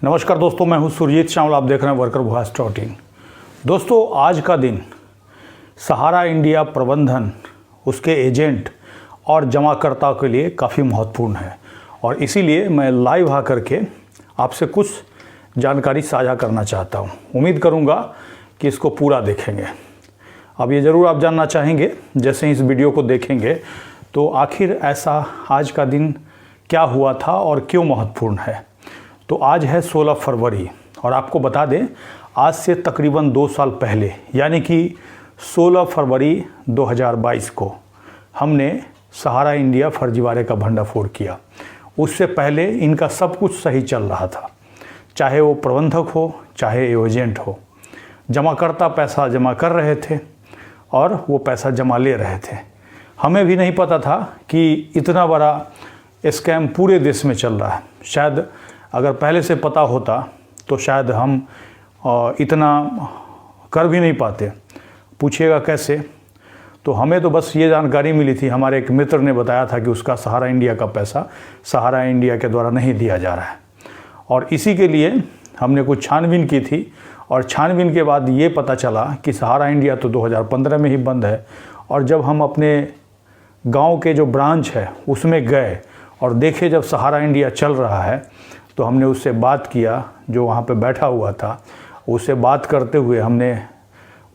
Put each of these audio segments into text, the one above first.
नमस्कार दोस्तों, मैं हूं सुरजीत श्यामल। आप देख रहे हैं वर्कर वॉइस .in। दोस्तों, आज का दिन सहारा इंडिया प्रबंधन, उसके एजेंट और जमाकर्ता के लिए काफ़ी महत्वपूर्ण है और इसीलिए मैं लाइव आकर के आपसे कुछ जानकारी साझा करना चाहता हूं। उम्मीद करूंगा कि इसको पूरा देखेंगे। अब ये ज़रूर आप जानना चाहेंगे, जैसे ही इस वीडियो को देखेंगे, तो आखिर ऐसा आज का दिन क्या हुआ था और क्यों महत्वपूर्ण है। तो आज है 16 फरवरी और आपको बता दें, आज से तकरीबन 2 साल पहले यानी कि 16 फरवरी 2022 को हमने सहारा इंडिया फर्जीवाड़े का भंडाफोड़ किया। उससे पहले इनका सब कुछ सही चल रहा था, चाहे वो प्रबंधक हो चाहे एजेंट हो। जमाकर्ता पैसा जमा कर रहे थे और वो पैसा जमा ले रहे थे। हमें भी नहीं पता था कि इतना बड़ा स्कैम पूरे देश में चल रहा है। शायद अगर पहले से पता होता तो शायद हम इतना कर भी नहीं पाते। पूछिएगा कैसे? तो हमें तो बस ये जानकारी मिली थी, हमारे एक मित्र ने बताया था कि उसका सहारा इंडिया का पैसा सहारा इंडिया के द्वारा नहीं दिया जा रहा है और इसी के लिए हमने कुछ छानबीन की थी और छानबीन के बाद ये पता चला कि सहारा इंडिया तो 2015 में ही बंद है। और जब हम अपने गांव के जो ब्रांच है उसमें गए और देखे जब सहारा इंडिया चल रहा है, तो हमने उससे बात किया, जो वहाँ पे बैठा हुआ था। उससे बात करते हुए हमने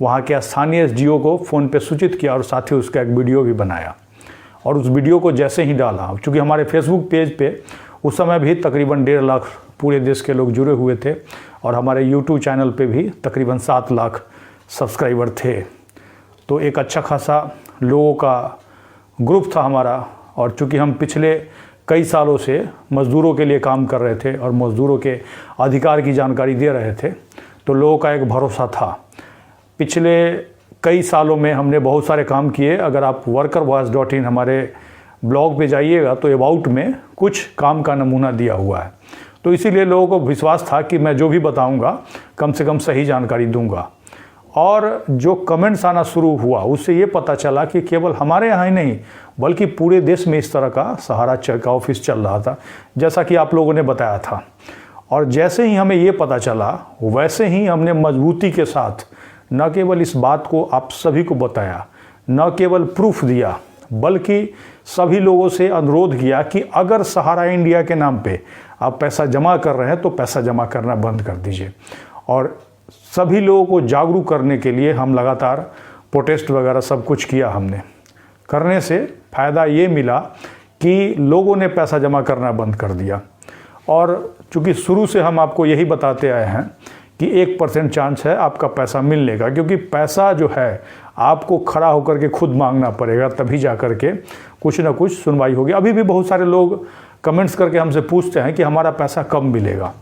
वहाँ के स्थानीय एसडीओ को फ़ोन पे सूचित किया और साथ ही उसका एक वीडियो भी बनाया। और उस वीडियो को जैसे ही डाला, चूँकि हमारे फेसबुक पेज पे उस समय भी तकरीबन 1.5 लाख पूरे देश के लोग जुड़े हुए थे और हमारे यूट्यूब चैनल पे भी तकरीबन 7 लाख सब्सक्राइबर थे। तो एक अच्छा खासा लोगों का ग्रुप था हमारा। और चूँकि हम पिछले कई सालों से मज़दूरों के लिए काम कर रहे थे और मज़दूरों के अधिकार की जानकारी दे रहे थे, तो लोगों का एक भरोसा था। पिछले कई सालों में हमने बहुत सारे काम किए। अगर आप वर्कर वॉइस .in हमारे ब्लॉग पे जाइएगा तो अबाउट में कुछ काम का नमूना दिया हुआ है। तो इसीलिए लोगों को विश्वास था कि मैं जो भी बताऊंगा कम से कम सही जानकारी दूंगा। और जो कमेंट्स आना शुरू हुआ, उससे ये पता चला कि केवल हमारे यहाँ ही नहीं बल्कि पूरे देश में इस तरह का सहारा का ऑफिस चल रहा था, जैसा कि आप लोगों ने बताया था। और जैसे ही हमें ये पता चला, वैसे ही हमने मजबूती के साथ न केवल इस बात को आप सभी को बताया, न केवल प्रूफ दिया, बल्कि सभी लोगों से अनुरोध किया कि अगर सहारा इंडिया के नाम पे आप पैसा जमा कर रहे हैं तो पैसा जमा करना बंद कर दीजिए। और सभी लोगों को जागरूक करने के लिए हम लगातार प्रोटेस्ट वगैरह सब कुछ किया। हमने करने से फ़ायदा ये मिला कि लोगों ने पैसा जमा करना बंद कर दिया। और चूँकि शुरू से हम आपको यही बताते आए हैं कि 1% चांस है आपका पैसा मिलने का, क्योंकि पैसा जो है आपको खड़ा होकर के खुद मांगना पड़ेगा, तभी जा कर के कुछ ना कुछ सुनवाई होगी। अभी भी बहुत सारे लोग कमेंट्स करके हमसे पूछते हैं कि हमारा पैसा कब मिलेगा।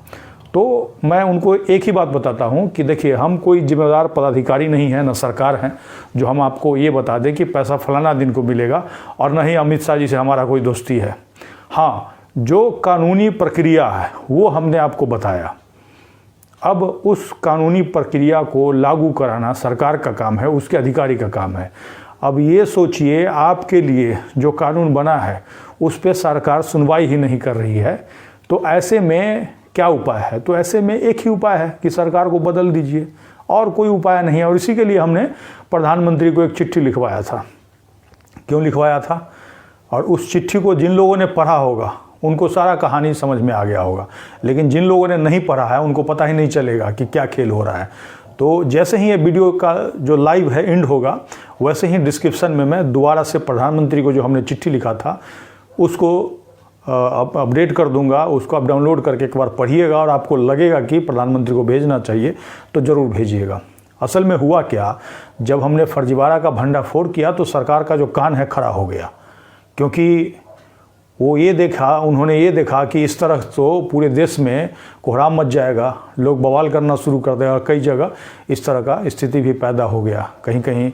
तो मैं उनको एक ही बात बताता हूं कि देखिए, हम कोई जिम्मेदार पदाधिकारी नहीं है, न सरकार है जो हम आपको ये बता दें कि पैसा फलाना दिन को मिलेगा, और न ही अमित शाह जी से हमारा कोई दोस्ती है। हाँ, जो कानूनी प्रक्रिया है वो हमने आपको बताया। अब उस कानूनी प्रक्रिया को लागू कराना सरकार का काम है, उसके अधिकारी का काम है। अब ये सोचिए, आपके लिए जो कानून बना है उस पर सरकार सुनवाई ही नहीं कर रही है, तो ऐसे में क्या उपाय है? तो ऐसे में एक ही उपाय है कि सरकार को बदल दीजिए, और कोई उपाय नहीं है। और इसी के लिए हमने प्रधानमंत्री को एक चिट्ठी लिखवाया था। क्यों लिखवाया था? और उस चिट्ठी को जिन लोगों ने पढ़ा होगा उनको सारा कहानी समझ में आ गया होगा, लेकिन जिन लोगों ने नहीं पढ़ा है उनको पता ही नहीं चलेगा कि क्या खेल हो रहा है। तो जैसे ही ये वीडियो का जो लाइव है एंड होगा, वैसे ही डिस्क्रिप्शन में मैं दोबारा से प्रधानमंत्री को जो हमने चिट्ठी लिखा था उसको अपडेट कर दूंगा। उसको आप डाउनलोड करके एक बार पढ़िएगा और आपको लगेगा कि प्रधानमंत्री को भेजना चाहिए तो ज़रूर भेजिएगा। असल में हुआ क्या, जब हमने फर्जीवाड़ा का भंडाफोड़ किया तो सरकार का जो कान है खड़ा हो गया, क्योंकि उन्होंने ये देखा कि इस तरह तो पूरे देश में कोहराम मच जाएगा, लोग बवाल करना शुरू कर देगा। कई जगह इस तरह का स्थिति भी पैदा हो गया। कहीं कहीं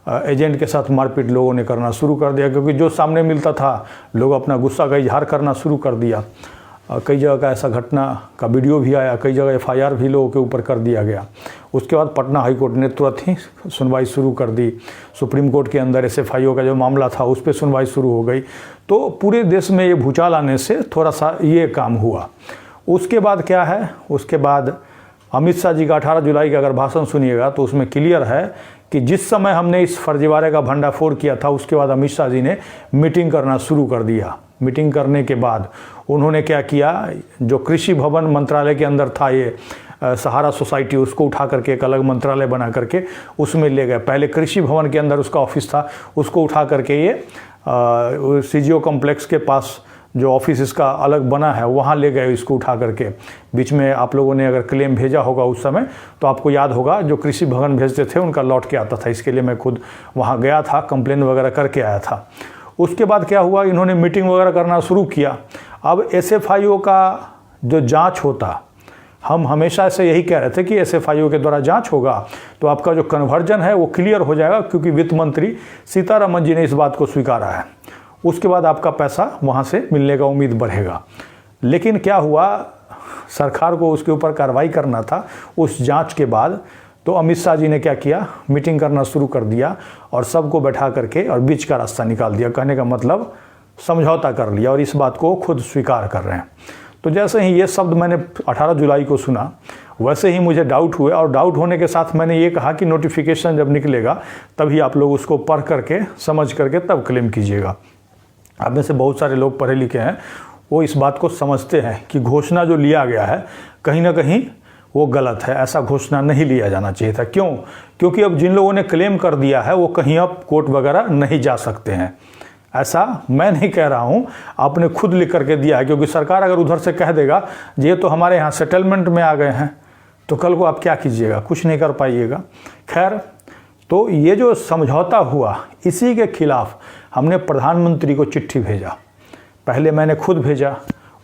एजेंट के साथ मारपीट लोगों ने करना शुरू कर दिया, क्योंकि जो सामने मिलता था लोग अपना गुस्सा का इजहार करना शुरू कर दिया। कई जगह का ऐसा घटना का वीडियो भी आया, कई जगह FIR भी लोगों के ऊपर कर दिया गया। उसके बाद पटना हाई कोर्ट ने तुरंत ही सुनवाई शुरू कर दी। सुप्रीम कोर्ट के अंदर SFIO का जो मामला था उस पर सुनवाई शुरू हो गई। तो पूरे देश में ये भूचाल आने से थोड़ा सा ये काम हुआ। उसके बाद क्या है, उसके बाद अमित शाह जी का 18 जुलाई का अगर भाषण सुनिएगा तो उसमें क्लियर है कि जिस समय हमने इस फर्जीवाड़े का भंडाफोड़ किया था उसके बाद अमित शाह जी ने मीटिंग करना शुरू कर दिया। मीटिंग करने के बाद उन्होंने क्या किया, जो कृषि भवन मंत्रालय के अंदर था ये सहारा सोसाइटी, उसको उठा करके एक अलग मंत्रालय बना करके उसमें ले गए। पहले कृषि भवन के अंदर उसका ऑफिस था, उसको उठा करके ये सीजीओ कॉम्प्लेक्स के पास जो ऑफिस इसका अलग बना है वहाँ ले गए इसको उठा करके। बीच में आप लोगों ने अगर क्लेम भेजा होगा उस समय तो आपको याद होगा, जो कृषि भवन भेजते थे उनका लौट के आता था। इसके लिए मैं खुद वहाँ गया था, कंप्लेन वगैरह करके आया था। उसके बाद क्या हुआ, इन्होंने मीटिंग वगैरह करना शुरू किया। अब SFIO का जो जांच होता, हम हमेशा से यही कह रहे थे कि SFIO के द्वारा जांच होगा तो आपका जो कन्वर्जन है वो क्लियर हो जाएगा, क्योंकि वित्त मंत्री सीतारमण जी ने इस बात को स्वीकारा है। उसके बाद आपका पैसा वहाँ से मिलने का उम्मीद बढ़ेगा। लेकिन क्या हुआ, सरकार को उसके ऊपर कार्रवाई करना था उस जांच के बाद, तो अमित शाह जी ने क्या किया, मीटिंग करना शुरू कर दिया और सबको बैठा करके और बीच का रास्ता निकाल दिया। कहने का मतलब समझौता कर लिया और इस बात को खुद स्वीकार कर रहे हैं। तो जैसे ही ये शब्द मैंने 18 जुलाई को सुना, वैसे ही मुझे डाउट हुए और डाउट होने के साथ मैंने ये कहा कि नोटिफिकेशन जब निकलेगा तभी आप लोग उसको पढ़ करके समझ करके तब क्लेम कीजिएगा। आप में से बहुत सारे लोग पढ़े लिखे हैं, वो इस बात को समझते हैं कि घोषणा जो लिया गया है कहीं ना कहीं वो गलत है, ऐसा घोषणा नहीं लिया जाना चाहिए था। क्यों? क्योंकि अब जिन लोगों ने क्लेम कर दिया है वो कहीं अब कोर्ट वगैरह नहीं जा सकते हैं। ऐसा मैं नहीं कह रहा हूँ, आपने खुद लिख करके दिया है। क्योंकि सरकार अगर उधर से कह देगा ये तो हमारे यहाँ सेटलमेंट में आ गए हैं, तो कल को आप क्या कीजिएगा, कुछ नहीं कर पाइएगा। खैर, तो ये जो समझौता हुआ इसी के खिलाफ हमने प्रधानमंत्री को चिट्ठी भेजा। पहले मैंने खुद भेजा,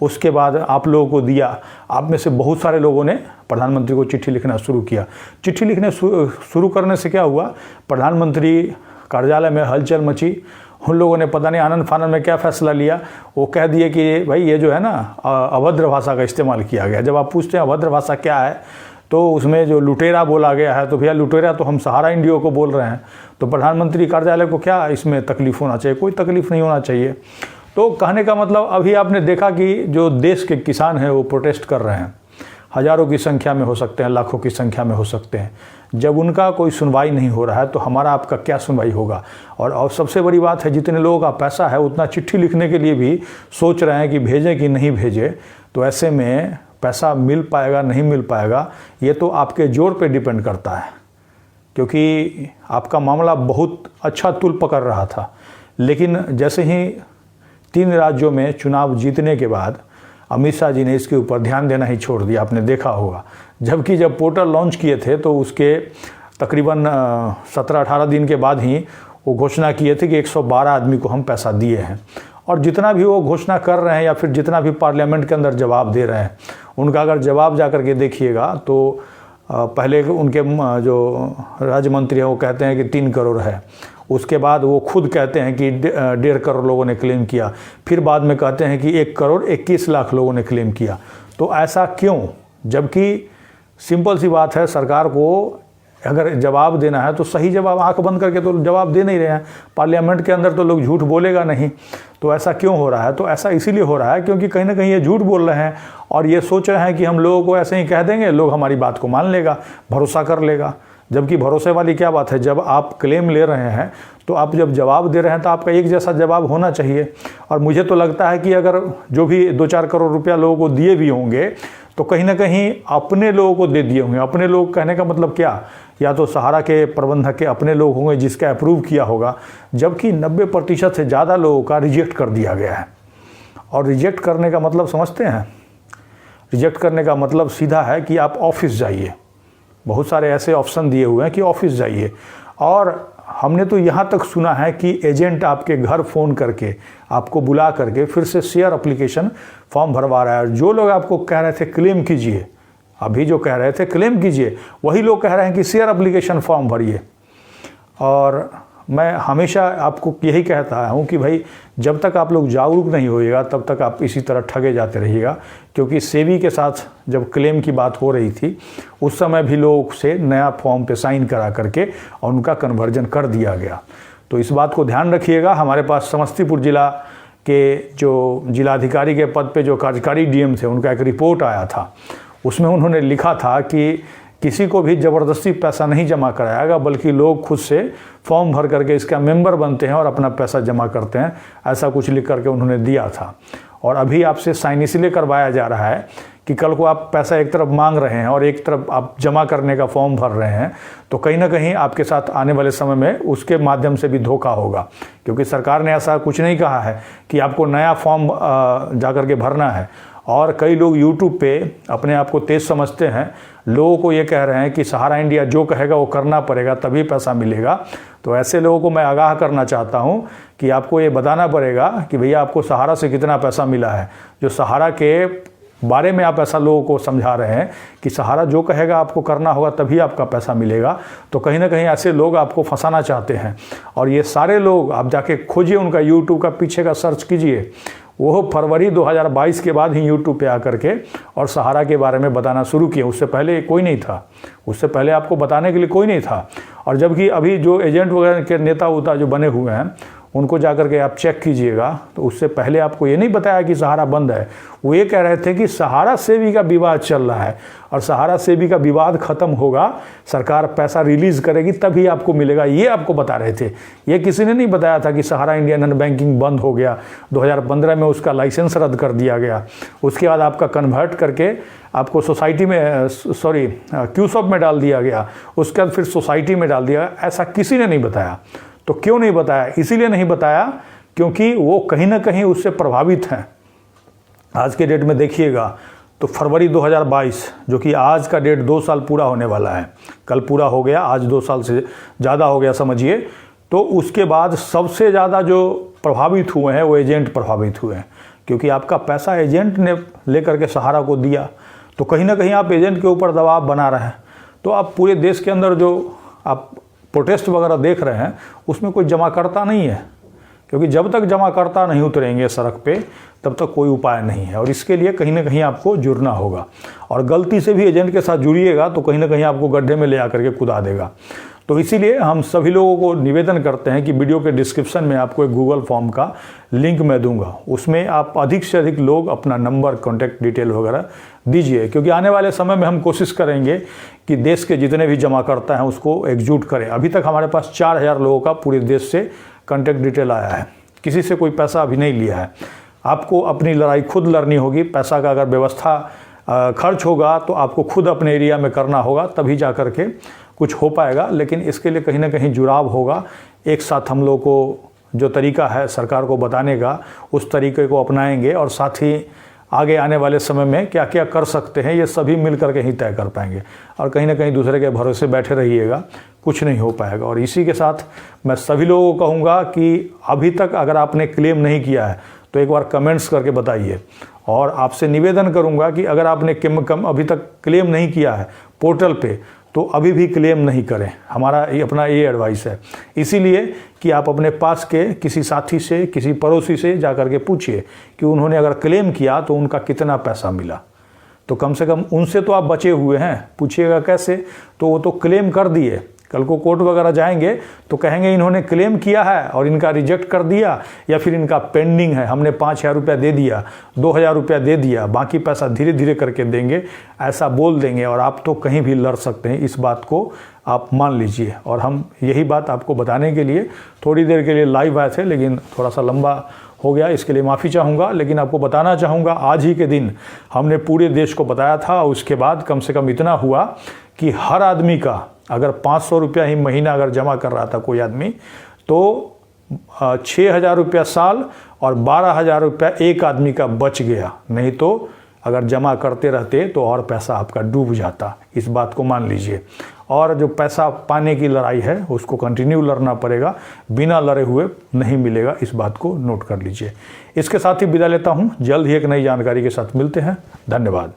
उसके बाद आप लोगों को दिया। आप में से बहुत सारे लोगों ने प्रधानमंत्री को चिट्ठी लिखना शुरू किया। चिट्ठी लिखने शुरू करने से क्या हुआ, प्रधानमंत्री कार्यालय में हलचल मची। उन लोगों ने पता नहीं आनंद फानंद में क्या फैसला लिया, वो कह दिए कि भाई ये जो है ना अभद्र भाषा का इस्तेमाल किया गया। जब आप पूछते हैं अभद्र भाषा क्या है, तो उसमें जो लुटेरा बोला गया है, तो भैया लुटेरा तो हम सहारा इंडिया को बोल रहे हैं, तो प्रधानमंत्री कार्यालय को क्या इसमें तकलीफ होना चाहिए? कोई तकलीफ नहीं होना चाहिए। तो कहने का मतलब अभी आपने देखा कि जो देश के किसान हैं वो प्रोटेस्ट कर रहे हैं, हज़ारों की संख्या में हो सकते हैं, लाखों की संख्या में हो सकते हैं। जब उनका कोई सुनवाई नहीं हो रहा है तो हमारा आपका क्या सुनवाई होगा? और सबसे बड़ी बात है, जितने लोगों का पैसा है उतना चिट्ठी लिखने के लिए भी सोच रहे हैं कि भेजें कि नहीं भेजें। तो ऐसे में पैसा मिल पाएगा नहीं मिल पाएगा, ये तो आपके जोर पे डिपेंड करता है। क्योंकि आपका मामला बहुत अच्छा तुल पकड़ रहा था, लेकिन जैसे ही 3 राज्यों में चुनाव जीतने के बाद अमित शाह जी ने इसके ऊपर ध्यान देना ही छोड़ दिया, आपने देखा होगा। जबकि जब पोर्टल लॉन्च किए थे तो उसके तकरीबन 17-18 दिन के बाद ही वो घोषणा किए थे कि 112 आदमी को हम पैसा दिए हैं। और जितना भी वो घोषणा कर रहे हैं या फिर जितना भी पार्लियामेंट के अंदर जवाब दे रहे हैं, उनका अगर जवाब जा कर के देखिएगा तो पहले उनके जो राज्य मंत्री हैं वो कहते हैं कि 3 करोड़ है। उसके बाद वो खुद कहते हैं कि 1.5 करोड़ लोगों ने क्लेम किया। फिर बाद में कहते हैं कि 1 करोड़ 21 लाख लोगों ने क्लेम किया। तो ऐसा क्यों? जबकि सिंपल सी बात है, सरकार को अगर जवाब देना है तो सही जवाब, आंख बंद करके तो जवाब दे नहीं रहे हैं। पार्लियामेंट के अंदर तो लोग झूठ बोलेगा नहीं। तो ऐसा क्यों हो रहा है? तो ऐसा इसीलिए हो रहा है क्योंकि कहीं ना कहीं ये झूठ बोल रहे हैं और ये सोच रहे हैं कि हम लोगों को ऐसे ही कह देंगे, लोग हमारी बात को मान लेगा, भरोसा कर लेगा। जबकि भरोसे वाली क्या बात है, जब आप क्लेम ले रहे हैं तो आप जब जवाब दे रहे हैं तो आपका एक जैसा जवाब होना चाहिए। और मुझे तो लगता है कि अगर जो भी 2-4 करोड़ रुपया लोगों को दिए भी होंगे तो कहीं ना कहीं अपने लोगों को दे दिए होंगे। अपने लोग कहने का मतलब क्या, या तो सहारा के प्रबंधक के अपने लोग होंगे जिसका अप्रूव किया होगा। जबकि 90% से ज़्यादा लोगों का रिजेक्ट कर दिया गया है। और रिजेक्ट करने का मतलब समझते हैं? रिजेक्ट करने का मतलब सीधा है कि आप ऑफिस जाइए। बहुत सारे ऐसे ऑप्शन दिए हुए हैं कि ऑफिस जाइए। और हमने तो यहाँ तक सुना है कि एजेंट आपके घर फ़ोन करके आपको बुला करके फिर से शेयर एप्लीकेशन फॉर्म भरवा रहा है। और जो लोग आपको कह रहे थे क्लेम कीजिए, अभी जो कह रहे थे क्लेम कीजिए, वही लोग कह रहे हैं कि शेयर एप्लीकेशन फॉर्म भरिए। और मैं हमेशा आपको यही कहता हूँ कि भाई जब तक आप लोग जागरूक नहीं होइएगा तब तक आप इसी तरह ठगे जाते रहिएगा। क्योंकि सेबी के साथ जब क्लेम की बात हो रही थी उस समय भी लोग से नया फॉर्म पे साइन करा करके और उनका कन्वर्जन कर दिया गया। तो इस बात को ध्यान रखिएगा। हमारे पास समस्तीपुर ज़िला के जो जिलाधिकारी के पद पे जो कार्यकारी डीएम थे, उनका एक रिपोर्ट आया था। उसमें उन्होंने लिखा था कि किसी को भी ज़बरदस्ती पैसा नहीं जमा कराएगा, बल्कि लोग खुद से फॉर्म भर करके इसका मेंबर बनते हैं और अपना पैसा जमा करते हैं। ऐसा कुछ लिख करके उन्होंने दिया था। और अभी आपसे साइन इसलिए करवाया जा रहा है कि कल को आप पैसा एक तरफ मांग रहे हैं और एक तरफ आप जमा करने का फॉर्म भर रहे हैं, तो कहीं ना कहीं आपके साथ आने वाले समय में उसके माध्यम से भी धोखा होगा। क्योंकि सरकार ने ऐसा कुछ नहीं कहा है कि आपको नया फॉर्म जा कर के भरना है। और कई लोग यूट्यूब पे अपने आप को तेज समझते हैं, लोगों को ये कह रहे हैं कि सहारा इंडिया जो कहेगा वो करना पड़ेगा तभी पैसा मिलेगा। तो ऐसे लोगों को मैं आगाह करना चाहता हूँ कि आपको ये बताना पड़ेगा कि भैया आपको सहारा से कितना पैसा मिला है। जो सहारा के बारे में आप ऐसा लोगों को समझा रहे हैं कि सहारा जो कहेगा आपको करना होगा तभी आपका पैसा मिलेगा, तो कहीं ना कहीं ऐसे लोग आपको फंसाना चाहते हैं। और ये सारे लोग आप जाके खोजिए, उनका यूट्यूब का पीछे का सर्च कीजिए, वो फरवरी 2022 के बाद ही यूट्यूब पे आकर के और सहारा के बारे में बताना शुरू किए। उससे पहले कोई नहीं था, उससे पहले आपको बताने के लिए कोई नहीं था। और जबकि अभी जो एजेंट वगैरह के नेता उता जो बने हुए हैं, उनको जाकर के आप चेक कीजिएगा, तो उससे पहले आपको ये नहीं बताया कि सहारा बंद है। वो ये कह रहे थे कि सहारा सेवी का विवाद चल रहा है और सहारा सेवी का विवाद खत्म होगा, सरकार पैसा रिलीज़ करेगी तभी आपको मिलेगा, ये आपको बता रहे थे। ये किसी ने नहीं बताया था कि सहारा इंडिया नेट बैंकिंग बंद हो गया, 2015 में उसका लाइसेंस रद्द कर दिया गया, उसके बाद आपका कन्वर्ट करके आपको सोसाइटी में क्यूसॉप में डाल दिया गया, उसके बाद फिर सोसाइटी में डाल दिया। ऐसा किसी ने नहीं बताया। तो क्यों नहीं बताया? इसीलिए नहीं बताया क्योंकि वो कहीं ना कहीं उससे प्रभावित हैं। आज के डेट में देखिएगा तो फरवरी 2022, जो कि आज का डेट 2 साल पूरा होने वाला है, कल पूरा हो गया, आज 2 साल से ज़्यादा हो गया समझिए। तो उसके बाद सबसे ज़्यादा जो प्रभावित हुए हैं वो एजेंट प्रभावित हुए हैं, क्योंकि आपका पैसा एजेंट ने लेकर के सहारा को दिया। तो कहीं ना कहीं आप एजेंट के ऊपर दबाव बना रहे हैं। तो आप पूरे देश के अंदर जो आप प्रोटेस्ट वगैरह देख रहे हैं उसमें कोई जमाकर्ता नहीं है, क्योंकि जब तक जमाकर्ता नहीं उतरेंगे सड़क पे तब तक कोई उपाय नहीं है। और इसके लिए कहीं ना कहीं आपको जुड़ना होगा। और गलती से भी एजेंट के साथ जुड़िएगा तो कहीं ना कहीं आपको गड्ढे में ले आकर के कूदा देगा। तो इसीलिए हम सभी लोगों को निवेदन करते हैं कि वीडियो के डिस्क्रिप्शन में आपको एक गूगल फॉर्म का लिंक मैं दूंगा, उसमें आप अधिक से अधिक लोग अपना नंबर, कॉन्टैक्ट डिटेल वगैरह दीजिए। क्योंकि आने वाले समय में हम कोशिश करेंगे कि देश के जितने भी जमाकर्ता हैं उसको एकजुट करें। अभी तक हमारे पास 4000 लोगों का पूरे देश से कॉन्टैक्ट डिटेल आया है, किसी से कोई पैसा अभी नहीं लिया है। आपको अपनी लड़ाई खुद लड़नी होगी। पैसा का अगर व्यवस्था खर्च होगा तो आपको खुद अपने एरिया में करना होगा, तभी जा कर के कुछ हो पाएगा। लेकिन इसके लिए कहीं ना कहीं जुड़ाव होगा। एक साथ हम लोग को जो तरीका है सरकार को बताने का, उस तरीके को अपनाएंगे और साथ ही आगे आने वाले समय में क्या क्या कर सकते हैं ये सभी मिल करके ही तय कर पाएंगे। और कहीं ना कहीं दूसरे के भरोसे बैठे रहिएगा, कुछ नहीं हो पाएगा। और इसी के साथ मैं सभी लोगों को कहूँगा कि अभी तक अगर आपने क्लेम नहीं किया है तो एक बार कमेंट्स करके बताइए। और आपसे निवेदन करूँगा कि अगर आपने अभी तक क्लेम नहीं किया है पोर्टल पे तो अभी भी क्लेम नहीं करें। हमारा अपना ये एडवाइस है। इसीलिए कि आप अपने पास के किसी साथी से, किसी पड़ोसी से जा कर के पूछिए कि उन्होंने अगर क्लेम किया तो उनका कितना पैसा मिला। तो कम से कम उनसे तो आप बचे हुए हैं। पूछिएगा कैसे? तो वो तो क्लेम कर दिए। कल को कोर्ट वगैरह जाएंगे तो कहेंगे इन्होंने क्लेम किया है और इनका रिजेक्ट कर दिया, या फिर इनका पेंडिंग है, हमने 5000 रुपया दे दिया, 2000 रुपया दे दिया, बाकी पैसा धीरे धीरे करके देंगे, ऐसा बोल देंगे। और आप तो कहीं भी लड़ सकते हैं, इस बात को आप मान लीजिए। और हम यही बात आपको बताने के लिए थोड़ी देर के लिए लाइव आए थे, लेकिन थोड़ा सा लंबा हो गया, इसके लिए माफ़ी चाहूँगा। लेकिन आपको बताना चाहूँगा आज ही के दिन हमने पूरे देश को बताया था। उसके बाद कम से कम इतना हुआ कि हर आदमी का अगर 500 रुपया ही महीना अगर जमा कर रहा था कोई आदमी, तो 6000 रुपया साल और 12000 रुपया एक आदमी का बच गया। नहीं तो अगर जमा करते रहते तो और पैसा आपका डूब जाता। इस बात को मान लीजिए। और जो पैसा पाने की लड़ाई है उसको कंटिन्यू लड़ना पड़ेगा, बिना लड़े हुए नहीं मिलेगा। इस बात को नोट कर लीजिए। इसके साथ ही विदा लेता हूँ। जल्द ही एक नई जानकारी के साथ मिलते हैं। धन्यवाद।